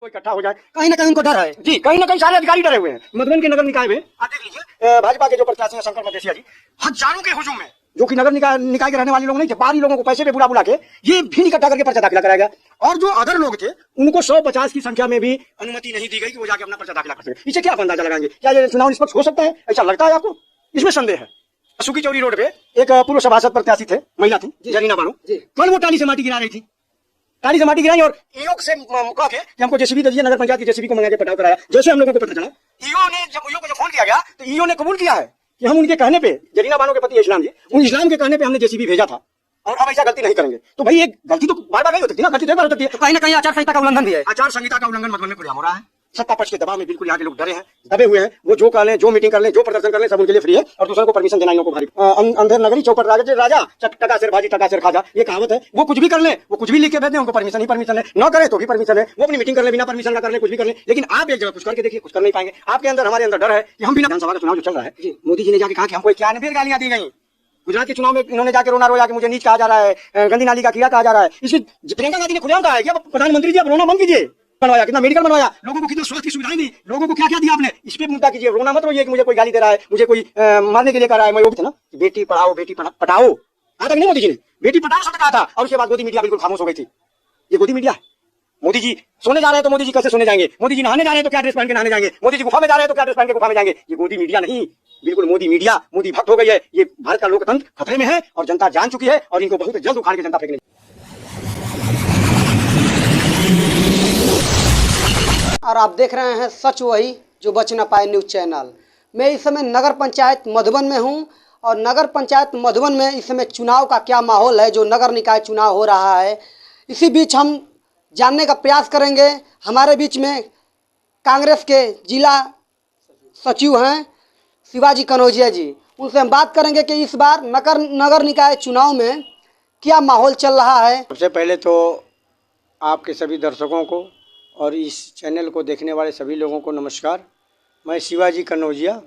कोई इकट्ठा हो जाए, कहीं ना कहीं उनको डर है जी, कहीं ना कहीं सारे अधिकारी डरे हुए हैं। मधुबन के नगर निकाय में आप देख लीजिए, भाजपा के जो प्रत्याशी हैं शंकर मदेसिया जी, हजारों के हुजूम में, जो कि नगर निकाय के रहने वाले लोग नहीं थे, बाहरी लोगों को पैसे पे बुला बुला के ये भी इकट्ठा करके पर्चा दाखिला कराया गया। और जो अदर लोग थे उनको 150 की संख्या में भी अनुमति नहीं दी गई कि वो जाके अपना पर्चा दाखिला कर सके। इसे क्या आप अंदाजा लगाएंगे, क्या ये चुनाव निष्पक्ष हो सकता है? ऐसा लगता है आपको? इसमें संदेह है। सुखी चौरी रोड पे एक पूर्व सभासद प्रत्याशी थे, महिला थी जरीना बानो, कल वो टाली से माटी गिरा रही थी, टाली से माटी गिराई और ईओ से कह के कि हमको जेसीबी दे दीजिए, नगर पंचायत की जेसीबी को मंगा के पटाव कराया। जैसे हम लोगों को पता चला, ईओ ने जब ईओ को जब फोन किया गया तो ईओ ने कबूल किया है कि हम उनके कहने पे, जरीना बानो के पति इस्लाम जी, उन इस्लाम के कहने पे हमने जेसीबी भेजा था और अब ऐसा गलती नहीं करेंगे। तो भाई एक गलती तो बार बार नहीं होती ना, गलती तो एक बार होती है। तो कहीं ना कहीं आचार संहिता का उल्लंघन भी है। आचार संहिता का उल्लंघन मधुबन में खुलेआम हो रहा है। सत्ता पक्ष के दबाव में बिल्कुल यहाँ के लोग डरे हैं, दबे हुए हैं। वो जो कर लें, जो मीटिंग कर लें, जो प्रदर्शन कर लें, सब उनके लिए फ्री है और दूसरों को परमिशन देना इनको भारी। अंधेर नगरी चौपट राजा टका सिर भाजी टका सिर खाजा, ये कहावत है। वो कुछ भी कर लें, वो कुछ भी लिख के भेज दें, उनको परमिशन ही परमिशन है, न करे तो भी परमिशन है। वो अपनी मीटिंग कर ले, बिना परमिशन का कर ले, कुछ भी कर ले। लेकिन आप एक जगह कुछ करके देखिए, कुछ कर नहीं पाएंगे। आपके अंदर, हमारे अंदर डर है कि हम बिना विधानसभा का चुनाव जो चल रहा है, मोदी जी ने जाके कहा कि हमको 91 गालियां दी गई। गुजरात के चुनाव में इन्होंने जाके रोना रोया कि मुझे नीच कहा जा रहा है, गंदी नाली का कीड़ा कहा जा रहा है। इसमें प्रियंका गांधी ने खुलेआम कहा है कि प्रधानमंत्री जी आप रोना बंद कीजिए। बनवाया, कितना मेडिकल बनवाया, लोगों को कितनी स्वास्थ्य की सुविधाएं दी, लोगों को क्या क्या दिया आपने, इस पे मुद्दा कीजिए। रोना मत रोइए कि मुझे कोई गाली दे रहा है, मुझे कोई मारने के लिए कर रहा है। मैं वो भी था ना, बेटी पढ़ाओ बेटी पढ़ाओ, कहा था नहीं मोदी जी ने, बेटी पढ़ाओ शब्द कहा था। और उसके बाद गोदी मीडिया बिल्कुल खामोश हो गई थी। ये गोदी मीडिया है। मोदी जी सोने जा रहे हैं तो मोदी जी कैसे सोने जाएंगे, मोदी जी नहाने जा रहे हैं तो क्या ड्रेस पहन के नहाने जाएंगे, मोदी जी गुफा में जा रहे हैं तो क्या ड्रेस पहन के गुफा में जाएंगे। ये गोदी मीडिया नहीं, बिल्कुल मोदी मीडिया मोदी भक्त हो गई है। ये भारत का लोकतंत्र खतरे में है और जनता जान चुकी है और इनको बहुत जल्द उखाड़ के जनता फेंकने। और आप देख रहे हैं सच वही जो बच न पाए न्यूज़ चैनल। मैं इस समय नगर पंचायत मधुबन में हूं और नगर पंचायत मधुबन में इस समय चुनाव का क्या माहौल है, जो नगर निकाय चुनाव हो रहा है। इसी बीच हम जानने का प्रयास करेंगे। हमारे बीच में कांग्रेस के जिला सचिव हैं शिवाजी कनौजिया जी, उनसे हम बात करेंगे कि इस बार नगर निकाय चुनाव में क्या माहौल चल रहा है। सबसे पहले तो आपके सभी दर्शकों को और इस चैनल को देखने वाले सभी लोगों को नमस्कार। मैं शिवाजी कनौजिया,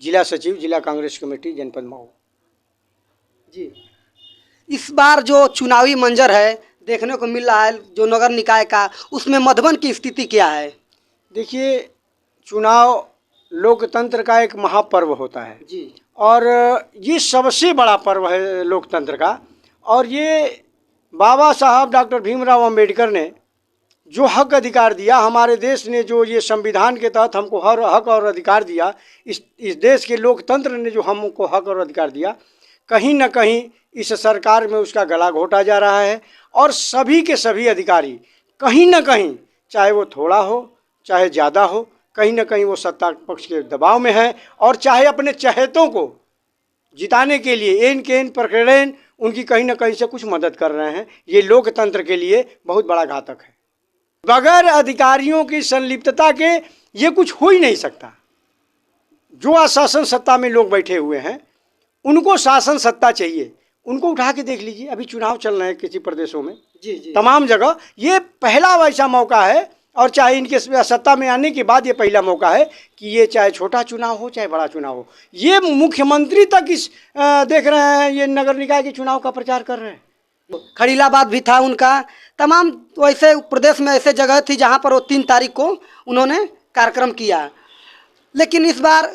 जिला सचिव, जिला कांग्रेस कमेटी, जनपद मऊ जी। इस बार जो चुनावी मंजर है देखने को मिल रहा है जो नगर निकाय का, उसमें मधुबन की स्थिति क्या है? देखिए, चुनाव लोकतंत्र का एक महापर्व होता है जी, और ये सबसे बड़ा पर्व है लोकतंत्र का। और ये बाबा साहब डॉक्टर भीमराव अंबेडकर ने जो हक अधिकार दिया, हमारे देश ने जो ये संविधान के तहत हमको हर हक और अधिकार दिया, इस देश के लोकतंत्र ने जो हमको हक और अधिकार दिया, कहीं ना कहीं इस सरकार में उसका गला घोटा जा रहा है। और सभी के सभी अधिकारी कहीं ना कहीं, चाहे वो थोड़ा हो चाहे ज़्यादा हो, कहीं ना कहीं वो सत्ता पक्ष के दबाव में है और चाहे अपने चहेतों को जिताने के लिए एन के एन प्रकरण उनकी कहीं ना कहीं से कुछ मदद कर रहे हैं। ये लोकतंत्र के लिए बहुत बड़ा घातक है। बगैर अधिकारियों की संलिप्तता के ये कुछ हो ही नहीं सकता। जो आशासन सत्ता में लोग बैठे हुए हैं उनको शासन सत्ता चाहिए। उनको उठा के देख लीजिए, अभी चुनाव चल रहे हैं किसी प्रदेशों में, जी तमाम जगह। ये पहला वैसा मौका है और चाहे इनके सत्ता में आने के बाद ये पहला मौका है कि ये चाहे छोटा चुनाव हो चाहे बड़ा चुनाव हो, ये मुख्यमंत्री तक इस देख रहे हैं ये नगर निकाय के चुनाव का प्रचार कर रहे हैं। खड़ीलाबाद भी था उनका। तमाम वैसे प्रदेश में ऐसे जगह थी जहां पर वो 3 तारीख को उन्होंने कार्यक्रम किया। लेकिन इस बार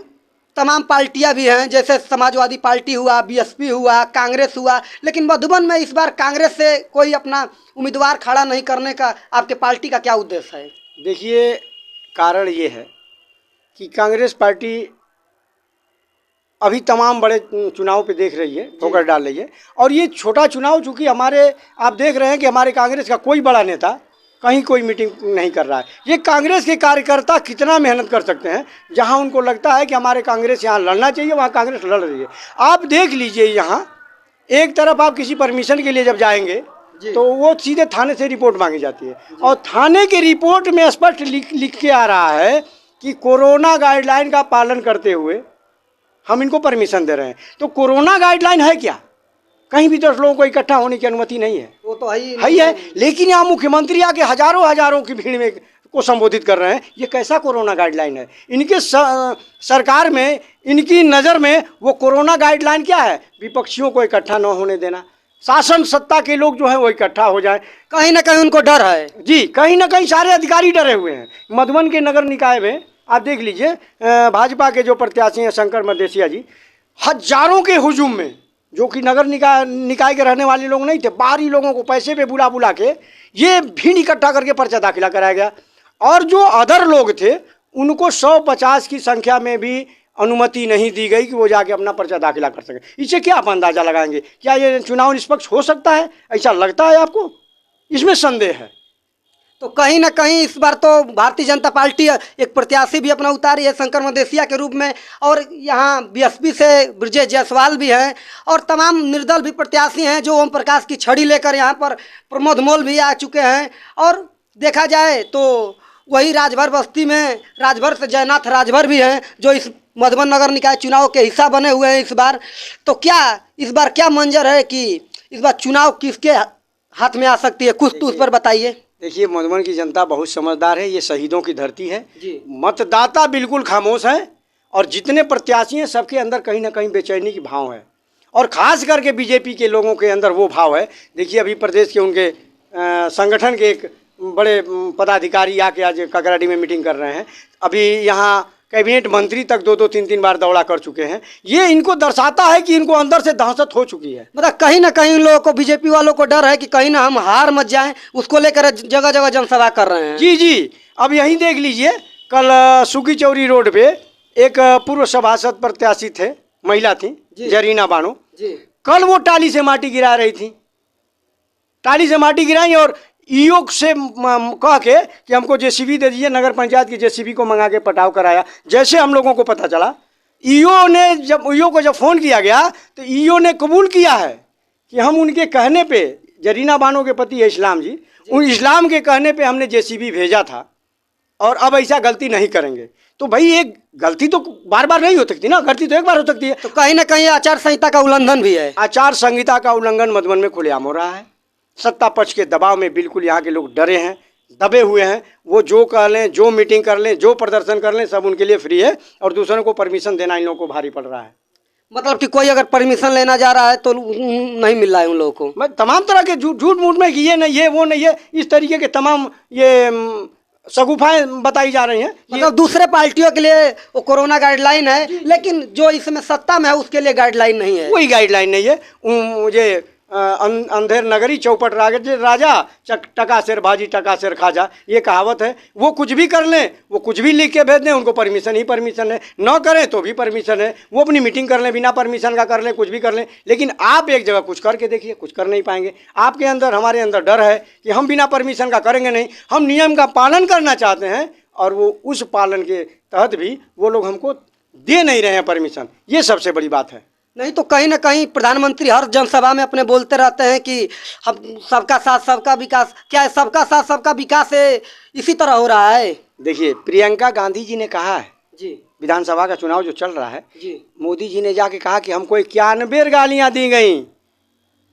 तमाम पार्टियां भी हैं, जैसे समाजवादी पार्टी हुआ, बीएसपी हुआ, कांग्रेस हुआ। लेकिन मधुबन में इस बार कांग्रेस से कोई अपना उम्मीदवार खड़ा नहीं करने का आपके पार्टी का क्या उद्देश्य है? देखिए, कारण ये है कि कांग्रेस पार्टी अभी तमाम बड़े चुनाव पे देख रही है, ठोकर डाल रही है। और ये छोटा चुनाव, चूँकि हमारे आप देख रहे हैं कि हमारे कांग्रेस का कोई बड़ा नेता कहीं कोई मीटिंग नहीं कर रहा है। ये कांग्रेस के कार्यकर्ता कितना मेहनत कर सकते हैं, जहां उनको लगता है कि हमारे कांग्रेस यहाँ लड़ना चाहिए वहाँ कांग्रेस लड़ रही है। आप देख लीजिए, यहाँ एक तरफ आप किसी परमिशन के लिए जब जाएंगे तो वो सीधे थाने से रिपोर्ट मांगी जाती है और थाने के रिपोर्ट में स्पष्ट लिख के आ रहा है कि कोरोना गाइडलाइन का पालन करते हुए हम इनको परमिशन दे रहे हैं। तो कोरोना गाइडलाइन है क्या? कहीं भी 10 लोगों को इकट्ठा होने की अनुमति नहीं है, वो तो है। लेकिन यहाँ मुख्यमंत्री आके हजारों की भीड़ में को संबोधित कर रहे हैं। ये कैसा कोरोना गाइडलाइन है? इनके सरकार में, इनकी नज़र में वो कोरोना गाइडलाइन क्या है? विपक्षियों को इकट्ठा न होने देना, शासन सत्ता के लोग जो है वो इकट्ठा हो जाए। कहीं ना कहीं उनको डर है। जी, कहीं ना कहीं सारे अधिकारी डरे हुए हैं। मधुबन के नगर निकाय में आप देख लीजिए, भाजपा के जो प्रत्याशी हैं शंकर मदेसिया जी, हजारों के हुजूम में, जो कि नगर निकाय के रहने वाले लोग नहीं थे, बाहरी लोगों को पैसे पे बुला बुला के ये भीड़ इकट्ठा करके पर्चा दाखिला कराया गया। और जो अदर लोग थे उनको 150 की संख्या में भी अनुमति नहीं दी गई कि वो जाके अपना पर्चा दाखिला कर सके। इससे क्या आप अंदाजा लगाएंगे? क्या ये चुनाव निष्पक्ष हो सकता है? ऐसा लगता है आपको? इसमें संदेह है। तो कहीं ना कहीं इस बार तो भारतीय जनता पार्टी एक प्रत्याशी भी अपना उतारी है शंकर मदेसिया के रूप में, और यहाँ बीएसपी से ब्रजेश जायसवाल भी हैं, और तमाम निर्दल भी प्रत्याशी हैं जो ओम प्रकाश की छड़ी लेकर यहाँ पर प्रमोद मोल भी आ चुके हैं। और देखा जाए तो वही राजभर बस्ती में राजभर से जयनाथ राजभर भी हैं जो इस मधुबन नगर निकाय चुनाव के हिस्सा बने हुए हैं इस बार। तो क्या इस बार क्या मंजर है कि इस बार चुनाव किसके हाथ में आ सकती है? कुछ तो उस पर बताइए। देखिए, मधुबन की जनता बहुत समझदार है, ये शहीदों की धरती है जी। मतदाता बिल्कुल खामोश है, और जितने प्रत्याशी हैं सबके अंदर कहीं ना कहीं बेचैनी की भाव है, और खास करके बीजेपी के लोगों के अंदर वो भाव है। देखिए, अभी प्रदेश के उनके संगठन के एक बड़े पदाधिकारी आके आज काकराडी में मीटिंग कर रहे हैं। अभी यहाँ कैबिनेट मंत्री तक 2-2, 3-3 बार दौड़ा कर चुके हैं। ये इनको दर्शाता है कि इनको अंदर से दहशत हो चुकी है। मतलब कहीं ना कहीं लोगों को, बीजेपी वालों को डर है कि कहीं ना हम हार मत जाएं, उसको लेकर जगह जगह जनसभा कर रहे हैं। जी जी, अब यहीं देख लीजिए, कल सुकी चौरी रोड पे एक पूर्व सभासद प्रत्याशी थे, महिला थी जरीना बानो जी। कल वो टाली से माटी गिरा रही थी, टाली से माटी गिराई और ईओ से कह के कि हमको जेसीबी दे दीजिए, नगर पंचायत की जेसीबी को मंगा के पटाव कराया। जैसे हम लोगों को पता चला, ईओ को जब फ़ोन किया गया तो ईओ ने कबूल किया है कि हम उनके कहने पे, जरीना बानो के पति है इस्लाम जी, उन इस्लाम के कहने पे हमने जेसीबी भेजा था और अब ऐसा गलती नहीं करेंगे। तो भाई एक गलती तो बार बार नहीं हो सकती ना, गलती तो एक बार हो सकती है। तो कहीं ना कहीं आचार संहिता का उल्लंघन भी है। आचार संहिता का उल्लंघन मधुबन में खुलेआम हो रहा है। सत्ता पक्ष के दबाव में बिल्कुल यहाँ के लोग डरे हैं, दबे हुए हैं। वो जो कर लें, जो मीटिंग कर लें, जो प्रदर्शन कर लें, सब उनके लिए फ्री है, और दूसरों को परमिशन देना इन लोगों को भारी पड़ रहा है। मतलब कि कोई अगर परमिशन लेना जा रहा है तो नहीं मिल रहा है उन लोगों को। मैं तमाम तरह के झूठ मूठ में कि ये नहीं है, वो नहीं है, इस तरीके के तमाम ये शगुफाएं बताई जा रही हैं। मतलब दूसरे पार्टियों के लिए वो कोरोना गाइडलाइन है, लेकिन जो इसमें सत्ता में है उसके लिए गाइडलाइन नहीं है। कोई गाइडलाइन नहीं है। मुझे अंधेर नगरी चौपट राजा टका शेर भाजी टका शेर खाजा, ये कहावत है। वो कुछ भी कर लें, वो कुछ भी लिख के भेज दें, उनको परमिशन ही परमिशन है, न करें तो भी परमिशन है। वो अपनी मीटिंग कर लें, बिना परमिशन का कर लें, कुछ भी कर लें। लेकिन आप एक जगह कुछ करके देखिए, कुछ कर नहीं पाएंगे। आपके अंदर, हमारे अंदर डर है कि हम बिना परमिशन का करेंगे नहीं। हम नियम का पालन करना चाहते हैं, और वो उस पालन के तहत भी वो लोग हमको दे नहीं रहे हैं परमिशन। ये सबसे बड़ी बात है। नहीं तो कहीं ना कहीं प्रधानमंत्री हर जनसभा में अपने बोलते रहते हैं कि हम सबका साथ सबका विकास। क्या सबका साथ सबका विकास है इसी तरह हो रहा है? देखिए, प्रियंका गांधी जी ने कहा है जी, विधानसभा का चुनाव जो चल रहा है जी, मोदी जी ने जाके कहा कि हमको 91 गालियां दी गई।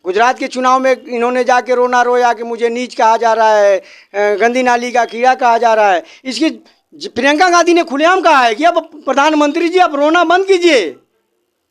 गुजरात के चुनाव में इन्होंने जाके रोना रोया कि मुझे नीच कहा जा रहा है, गंदी नाली का कीड़ा कहा जा रहा है। इसकी प्रियंका गांधी ने खुलेआम कहा है कि अब प्रधानमंत्री जी, अब रोना बंद कीजिए।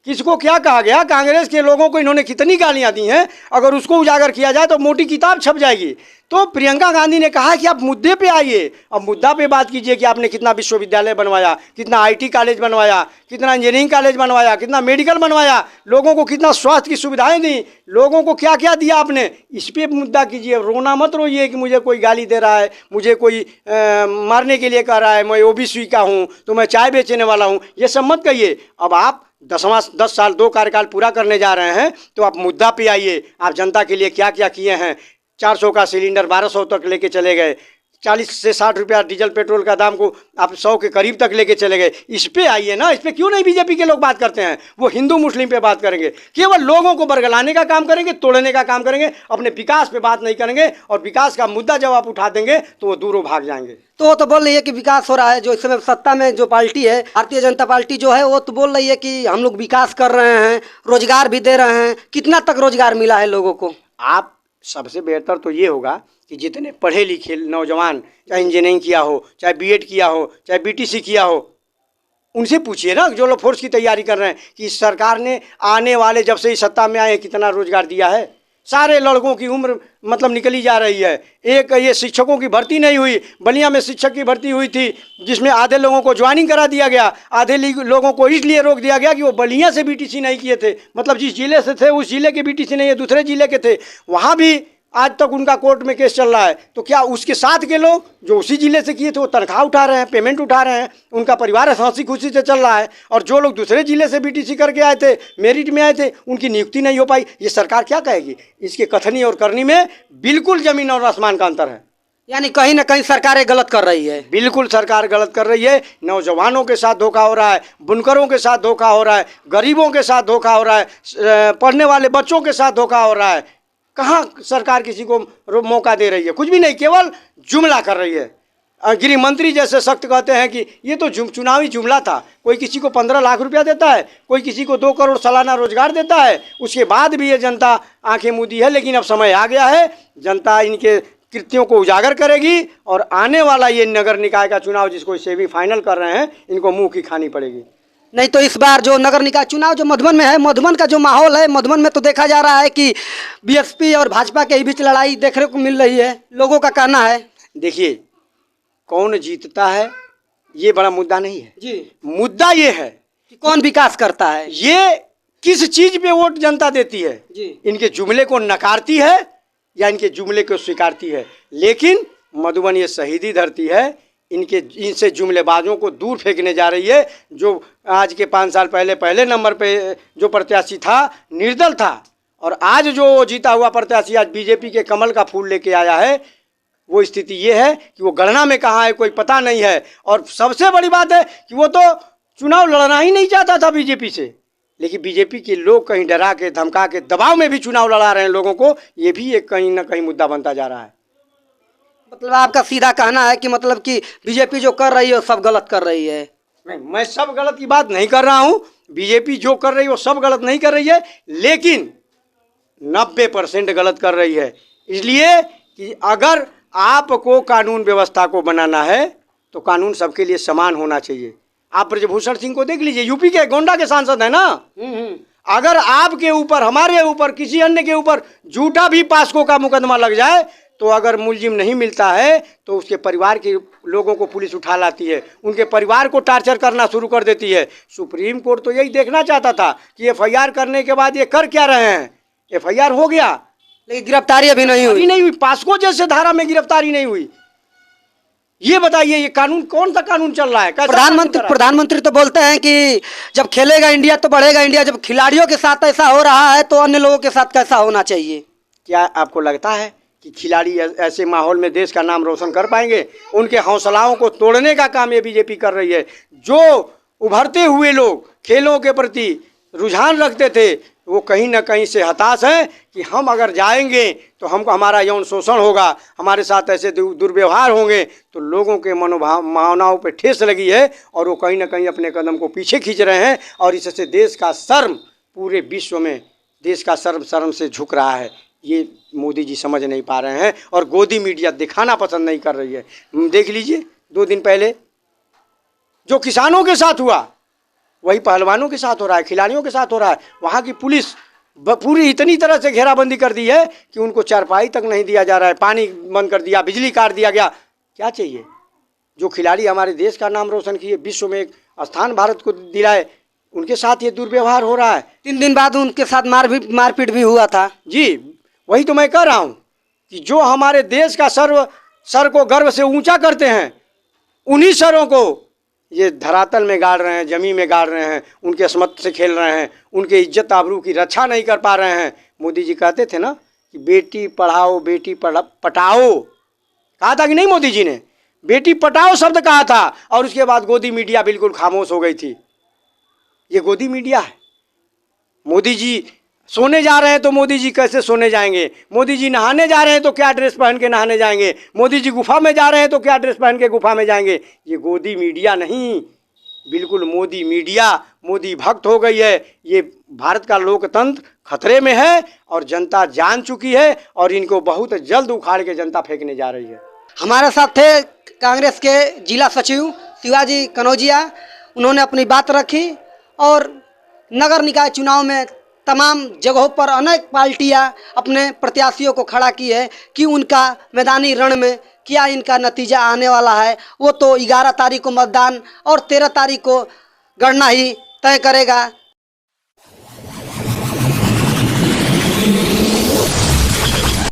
किसको क्या कहा गया, कांग्रेस के लोगों को इन्होंने कितनी गालियां दी हैं, अगर उसको उजागर किया जाए तो मोटी किताब छप जाएगी। तो प्रियंका गांधी ने कहा कि आप मुद्दे पे आइए, अब मुद्दा पे बात कीजिए कि आपने कितना विश्वविद्यालय बनवाया, कितना आईटी कॉलेज बनवाया, कितना इंजीनियरिंग कॉलेज बनवाया, कितना मेडिकल बनवाया, लोगों को कितना स्वास्थ्य की सुविधाएं दी, लोगों को क्या क्या दिया आपने, इस पर मुद्दा कीजिए। रोना मत रोइए कि मुझे कोई गाली दे रहा है, मुझे कोई मारने के लिए कह रहा है, मैं ओबीसी का हूँ तो मैं चाय बेचने वाला हूँ, ये सब मत कहिए। अब आप 10 साल 2 कार्यकाल पूरा करने जा रहे हैं, तो आप मुद्दा पे आइए। आप जनता के लिए क्या क्या किए हैं? 400 का सिलेंडर 1200 तक लेके चले गए, 40 से 60 रुपया डीजल पेट्रोल का दाम को आप 100 के करीब तक लेके चले गए। इस पे आइए ना, इस पे क्यों नहीं बीजेपी के लोग बात करते हैं? वो हिंदू मुस्लिम पे बात करेंगे, केवल लोगों को बरगलाने का काम करेंगे, तोड़ने का काम करेंगे, अपने विकास पे बात नहीं करेंगे। और विकास का मुद्दा जब आप उठा देंगे तो वो दूरों भाग जाएंगे। तो वो तो बोल रही है कि विकास हो रहा है। जो इस समय सत्ता में जो पार्टी है, भारतीय जनता पार्टी जो है, वो तो बोल रही है कि हम लोग विकास कर रहे हैं, रोजगार भी दे रहे हैं। कितना तक रोजगार मिला है लोगों को? आप सबसे बेहतर तो ये होगा कि जितने पढ़े लिखे नौजवान, चाहे इंजीनियरिंग किया हो, चाहे बीएड किया हो, चाहे बीटीसी किया हो, उनसे पूछिए ना, जो लोग फोर्स की तैयारी कर रहे हैं, कि सरकार ने आने वाले, जब से इस सत्ता में आए, कितना रोजगार दिया है। सारे लड़कों की उम्र मतलब निकली जा रही है। एक ये शिक्षकों की भर्ती नहीं हुई, बलिया में शिक्षक की भर्ती हुई थी जिसमें आधे लोगों को ज्वाइनिंग करा दिया गया, आधे लोगों को इसलिए रोक दिया गया कि वो बलिया से बीटीसी नहीं किए थे, मतलब जिस जिले से थे उस जिले के बीटीसी नहीं है, दूसरे जिले के थे, वहाँ भी आज तक उनका कोर्ट में केस चल रहा है। तो क्या उसके साथ के लोग जो उसी जिले से किए थे वो तनख्वाह उठा रहे हैं, पेमेंट उठा रहे हैं, उनका परिवार हंसी खुशी से चल रहा है, और जो लोग दूसरे जिले से बीटीसी करके आए थे, मेरिट में आए थे, उनकी नियुक्ति नहीं हो पाई। ये सरकार क्या कहेगी? इसके कथनी और करनी में बिल्कुल जमीन और आसमान का अंतर है। यानी कहीं ना कहीं सरकारें गलत कर रही है। बिल्कुल सरकार गलत कर रही है। नौजवानों के साथ धोखा हो रहा है, बुनकरों के साथ धोखा हो रहा है, गरीबों के साथ धोखा हो रहा है, पढ़ने वाले बच्चों के साथ धोखा हो रहा है। कहाँ सरकार किसी को मौका दे रही है? कुछ भी नहीं, केवल जुमला कर रही है। गृह मंत्री जैसे सख्त कहते हैं कि ये तो चुनावी जुमला था। कोई किसी को 15 लाख रुपया देता है, कोई किसी को 2 करोड़ सालाना रोजगार देता है, उसके बाद भी ये जनता आंखें मूंदी है। लेकिन अब समय आ गया है, जनता इनके कृत्यों को उजागर करेगी और आने वाला ये नगर निकाय का चुनाव जिसको सेमीफाइनल कर रहे हैं, इनको मुंह की खानी पड़ेगी। नहीं तो इस बार जो नगर निकाय चुनाव जो मधुबन में है, मधुबन का जो माहौल है, मधुबन में तो देखा जा रहा है कि बीएसपी और भाजपा के बीच लड़ाई देखने को मिल रही है। लोगों का कहना है, देखिए कौन जीतता है ये बड़ा मुद्दा नहीं है जी, मुद्दा ये है कि कौन विकास करता है, ये किस चीज पे वोट जनता देती है। जी, इनके जुमले को नकारती है या इनके जुमले को स्वीकारती है। लेकिन मधुबन ये शहीदी धरती है, इनसे जुमलेबाजों को दूर फेंकने जा रही है। जो आज के 5 साल पहले नंबर पे जो प्रत्याशी था निर्दल था, और आज जो जीता हुआ प्रत्याशी आज बीजेपी के कमल का फूल लेके आया है, वो स्थिति ये है कि वो गणना में कहाँ है कोई पता नहीं है। और सबसे बड़ी बात है कि वो तो चुनाव लड़ना ही नहीं चाहता था बीजेपी से, लेकिन बीजेपी के लोग कहीं डरा के धमका के दबाव में भी चुनाव लड़ा रहे हैं लोगों को। ये भी एक कहीं ना कहीं मुद्दा बनता जा रहा है। मतलब आपका सीधा कहना है कि मतलब कि बीजेपी जो कर रही है वो सब गलत कर रही है। नहीं, मैं सब गलत की बात नहीं कर रहा हूँ। बीजेपी जो कर रही है वो सब गलत नहीं कर रही है, लेकिन 90% गलत कर रही है। इसलिए कि अगर आपको कानून व्यवस्था को बनाना है तो कानून सबके लिए समान होना चाहिए। आप ब्रजभूषण सिंह को देख लीजिए, यूपी के गोंडा के सांसद है ना। अगर आपके ऊपर, हमारे ऊपर, किसी अन्य के ऊपर झूठा भी पास्को का मुकदमा लग जाए तो अगर मुलजिम नहीं मिलता है तो उसके परिवार के लोगों को पुलिस उठा लाती है, उनके परिवार को टार्चर करना शुरू कर देती है। सुप्रीम कोर्ट तो यही देखना चाहता था कि एफआईआर करने के बाद ये कर क्या रहे हैं। एफआईआर हो गया लेकिन गिरफ्तारी अभी नहीं हुई। पास्को जैसे धारा में गिरफ्तारी नहीं हुई। ये बताइए ये कानून, कौन सा कानून चल रहा है? प्रधानमंत्री तो बोलते हैं कि जब खेलेगा इंडिया तो बढ़ेगा इंडिया। जब खिलाड़ियों के साथ ऐसा हो रहा है तो अन्य लोगों के साथ कैसा होना चाहिए? क्या आपको लगता है कि खिलाड़ी ऐसे माहौल में देश का नाम रोशन कर पाएंगे? उनके हौसलाओं को तोड़ने का काम ये बीजेपी कर रही है। जो उभरते हुए लोग खेलों के प्रति रुझान रखते थे वो कहीं ना कहीं से हताश हैं कि हम अगर जाएंगे तो हमको हमारा यौन शोषण होगा, हमारे साथ ऐसे दुर्व्यवहार होंगे। तो लोगों के भावनाओं पे ठेस लगी है और वो कहीं ना कहीं अपने कदम को पीछे खींच रहे हैं, और इससे देश का शर्म, पूरे विश्व में देश का शर्म से झुक रहा है। ये मोदी जी समझ नहीं पा रहे हैं और गोदी मीडिया दिखाना पसंद नहीं कर रही है। देख लीजिए 2 दिन पहले जो किसानों के साथ हुआ वही पहलवानों के साथ हो रहा है, खिलाड़ियों के साथ हो रहा है। वहाँ की पुलिस पूरी इतनी तरह से घेराबंदी कर दी है कि उनको चारपाई तक नहीं दिया जा रहा है, पानी बंद कर दिया, बिजली काट दिया गया। क्या चाहिए? जो खिलाड़ी हमारे देश का नाम रोशन किए, विश्व में एक स्थान भारत को दिलाए, उनके साथ ये दुर्व्यवहार हो रहा है। 3 दिन बाद उनके साथ मारपीट भी हुआ था। जी वही तो मैं कह रहा हूँ कि जो हमारे देश का सर को गर्व से ऊंचा करते हैं, उन्हीं सरों को ये धरातल में गाड़ रहे हैं, जमीन में गाड़ रहे हैं, उनके अस्मत से खेल रहे हैं, उनके इज्जत आबरू की रक्षा नहीं कर पा रहे हैं। मोदी जी कहते थे ना कि बेटी पढ़ाओ बेटी पटाओ, कहा था कि नहीं? मोदी जी ने बेटी पटाओ शब्द कहा था और उसके बाद गोदी मीडिया बिल्कुल खामोश हो गई थी। ये गोदी मीडिया है। मोदी जी सोने जा रहे हैं तो मोदी जी कैसे सोने जाएंगे? मोदी जी नहाने जा रहे हैं तो क्या ड्रेस पहन के नहाने जाएंगे? मोदी जी गुफा में जा रहे हैं तो क्या ड्रेस पहन के गुफा में जाएंगे? ये गोदी मीडिया नहीं, बिल्कुल मोदी मीडिया मोदी भक्त हो गई है। ये भारत का लोकतंत्र खतरे में है और जनता जान चुकी है और इनको बहुत जल्द उखाड़ के जनता फेंकने जा रही है। हमारे साथ थे कांग्रेस के जिला सचिव शिवाजी कनौजिया। उन्होंने अपनी बात रखी और नगर निकाय चुनाव में तमाम जगहों पर अनेक पार्टियां अपने प्रत्याशियों को खड़ा की है कि उनका मैदानी रण में क्या इनका नतीजा आने वाला है वो तो 11 तारीख को मतदान और 13 तारीख को गणना ही तय करेगा।